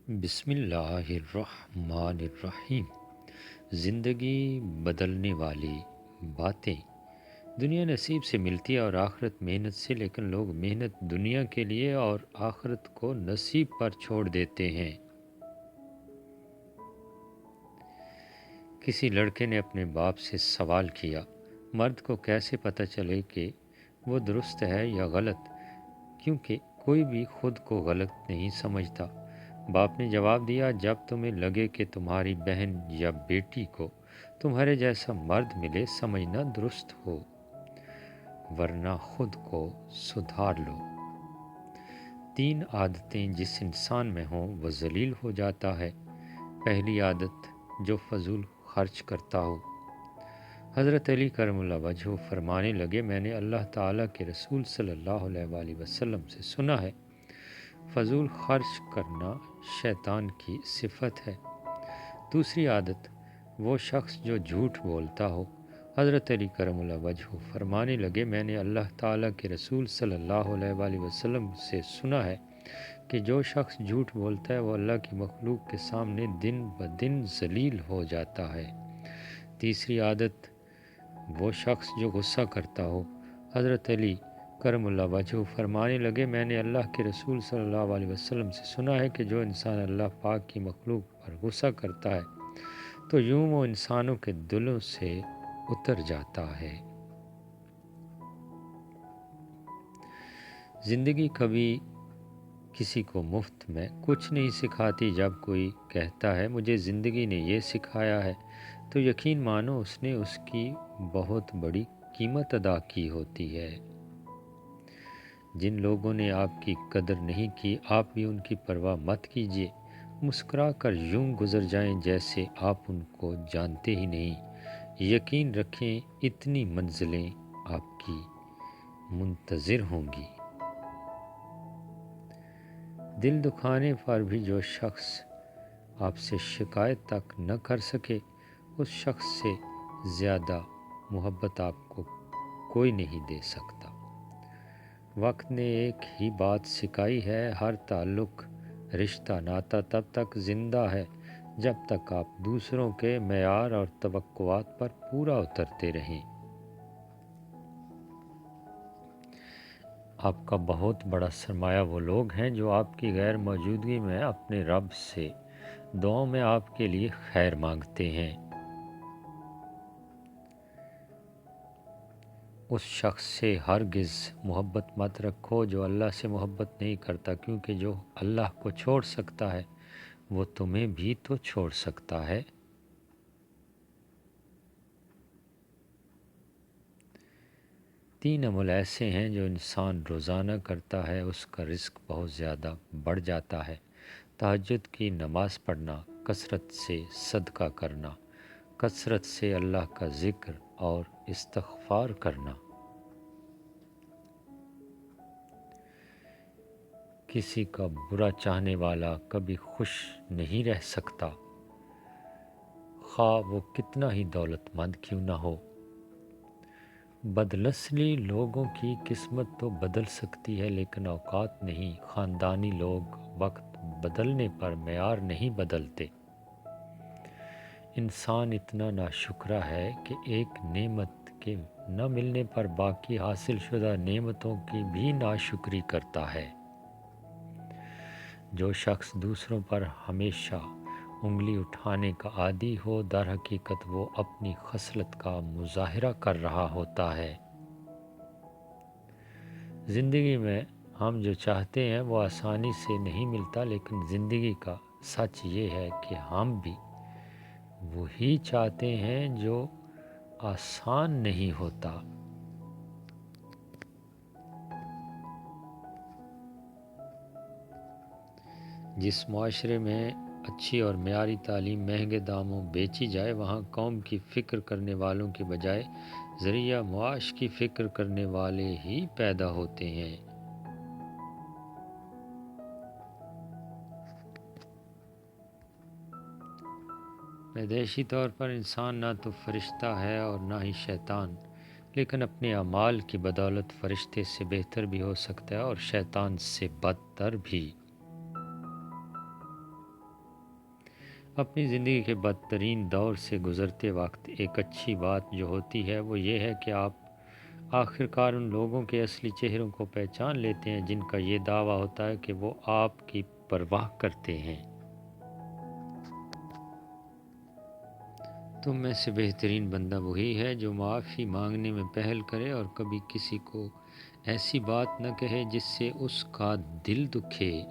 بسم اللہ الرحمن الرحیم۔ زندگی بدلنے والی باتیں دنیا نصیب سے ملتی ہے اور آخرت محنت سے، لیکن لوگ محنت دنیا کے لیے اور آخرت کو نصیب پر چھوڑ دیتے ہیں۔ کسی لڑکے نے اپنے باپ سے سوال کیا، مرد کو کیسے پتہ چلے کہ وہ درست ہے یا غلط، کیونکہ کوئی بھی خود کو غلط نہیں سمجھتا۔ باپ نے جواب دیا، جب تمہیں لگے کہ تمہاری بہن یا بیٹی کو تمہارے جیسا مرد ملے، سمجھنا درست ہو، ورنہ خود کو سدھار لو۔ 3 عادتیں جس انسان میں ہوں وہ ذلیل ہو جاتا ہے۔ پہلی عادت، جو فضول خرچ کرتا ہو۔ حضرت علی کرم اللہ وجہہ فرمانے لگے، میں نے اللہ تعالیٰ کے رسول صلی اللہ علیہ وآلہ وسلم سے سنا ہے، فضول خرچ کرنا شیطان کی صفت ہے۔ دوسری عادت، وہ شخص جو جھوٹ بولتا ہو۔ حضرت علی کرم اللہ وجہہ فرمانے لگے، میں نے اللہ تعالیٰ کے رسول صلی اللہ علیہ وآلہ وسلم سے سنا ہے کہ جو شخص جھوٹ بولتا ہے وہ اللہ کی مخلوق کے سامنے دن بدن ذلیل ہو جاتا ہے۔ تیسری عادت، وہ شخص جو غصہ کرتا ہو۔ حضرت علی کرم اللہ وجہہ فرمانے لگے، میں نے اللہ کے رسول صلی اللہ علیہ وسلم سے سنا ہے کہ جو انسان اللہ پاک کی مخلوق پر غصہ کرتا ہے تو یوں وہ انسانوں کے دلوں سے اتر جاتا ہے۔ زندگی کبھی کسی کو مفت میں کچھ نہیں سکھاتی۔ جب کوئی کہتا ہے مجھے زندگی نے یہ سکھایا ہے، تو یقین مانو اس نے اس کی بہت بڑی قیمت ادا کی ہوتی ہے۔ جن لوگوں نے آپ کی قدر نہیں کی، آپ بھی ان کی پرواہ مت کیجیے۔ مسکرا کر یوں گزر جائیں جیسے آپ ان کو جانتے ہی نہیں۔ یقین رکھیں اتنی منزلیں آپ کی منتظر ہوں گی۔ دل دکھانے پر بھی جو شخص آپ سے شکایت تک نہ کر سکے، اس شخص سے زیادہ محبت آپ کو کوئی نہیں دے سکتا۔ وقت نے ایک ہی بات سکھائی ہے، ہر تعلق، رشتہ، ناتا تب تک زندہ ہے جب تک آپ دوسروں کے معیار اور توقعات پر پورا اترتے رہیں۔ آپ کا بہت بڑا سرمایہ وہ لوگ ہیں جو آپ کی غیر موجودگی میں اپنے رب سے دعاؤں میں آپ کے لیے خیر مانگتے ہیں۔ اس شخص سے ہرگز محبت مت رکھو جو اللہ سے محبت نہیں کرتا، کیونکہ جو اللہ کو چھوڑ سکتا ہے وہ تمہیں بھی تو چھوڑ سکتا ہے۔ تین عمل ایسے ہیں جو انسان روزانہ کرتا ہے، اس کا رزق بہت زیادہ بڑھ جاتا ہے۔ تہجد کی نماز پڑھنا، کثرت سے صدقہ کرنا، کثرت سے اللہ کا ذکر اور استغفار کرنا۔ کسی کا برا چاہنے والا کبھی خوش نہیں رہ سکتا، خواہ وہ کتنا ہی دولت مند کیوں نہ ہو۔ بدنسلی لوگوں کی قسمت تو بدل سکتی ہے لیکن اوقات نہیں۔ خاندانی لوگ وقت بدلنے پر معیار نہیں بدلتے۔ انسان اتنا ناشکرا ہے کہ ایک نعمت کے نہ ملنے پر باقی حاصل شدہ نعمتوں کی بھی ناشکری کرتا ہے۔ جو شخص دوسروں پر ہمیشہ انگلی اٹھانے کا عادی ہو، در حقیقت وہ اپنی خصلت کا مظاہرہ کر رہا ہوتا ہے۔ زندگی میں ہم جو چاہتے ہیں وہ آسانی سے نہیں ملتا، لیکن زندگی کا سچ یہ ہے کہ ہم بھی وہی چاہتے ہیں جو آسان نہیں ہوتا۔ جس معاشرے میں اچھی اور معیاری تعلیم مہنگے داموں بیچی جائے، وہاں قوم کی فکر کرنے والوں کے بجائے ذریعہ معاش کی فکر کرنے والے ہی پیدا ہوتے ہیں۔ پیدائشی طور پر انسان نہ تو فرشتہ ہے اور نہ ہی شیطان، لیکن اپنے اعمال کی بدولت فرشتے سے بہتر بھی ہو سکتا ہے اور شیطان سے بدتر بھی۔ اپنی زندگی کے بدترین دور سے گزرتے وقت ایک اچھی بات جو ہوتی ہے وہ یہ ہے کہ آپ آخرکار ان لوگوں کے اصلی چہروں کو پہچان لیتے ہیں جن کا یہ دعویٰ ہوتا ہے کہ وہ آپ کی پرواہ کرتے ہیں۔ تم میں سے بہترین بندہ وہی ہے جو معافی مانگنے میں پہل کرے اور کبھی کسی کو ایسی بات نہ کہے جس سے اس کا دل دکھے۔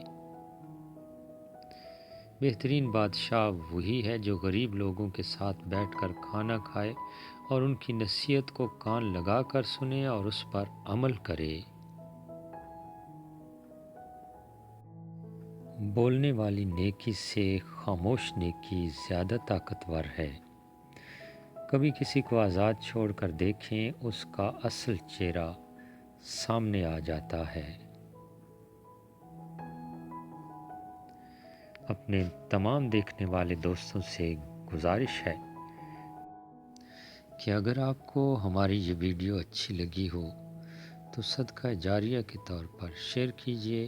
بہترین بادشاہ وہی ہے جو غریب لوگوں کے ساتھ بیٹھ کر کھانا کھائے اور ان کی نصیحت کو کان لگا کر سنے اور اس پر عمل کرے۔ بولنے والی نیکی سے خاموش نیکی زیادہ طاقتور ہے۔ کبھی کسی کو آزاد چھوڑ کر دیکھیں، اس کا اصل چہرہ سامنے آ جاتا ہے۔ اپنے تمام دیکھنے والے دوستوں سے گزارش ہے کہ اگر آپ کو ہماری یہ ویڈیو اچھی لگی ہو تو صدقہ جاریہ کے طور پر شیئر کیجیے،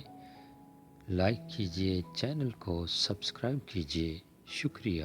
لائک کیجیے، چینل کو سبسکرائب کیجیے۔ شکریہ۔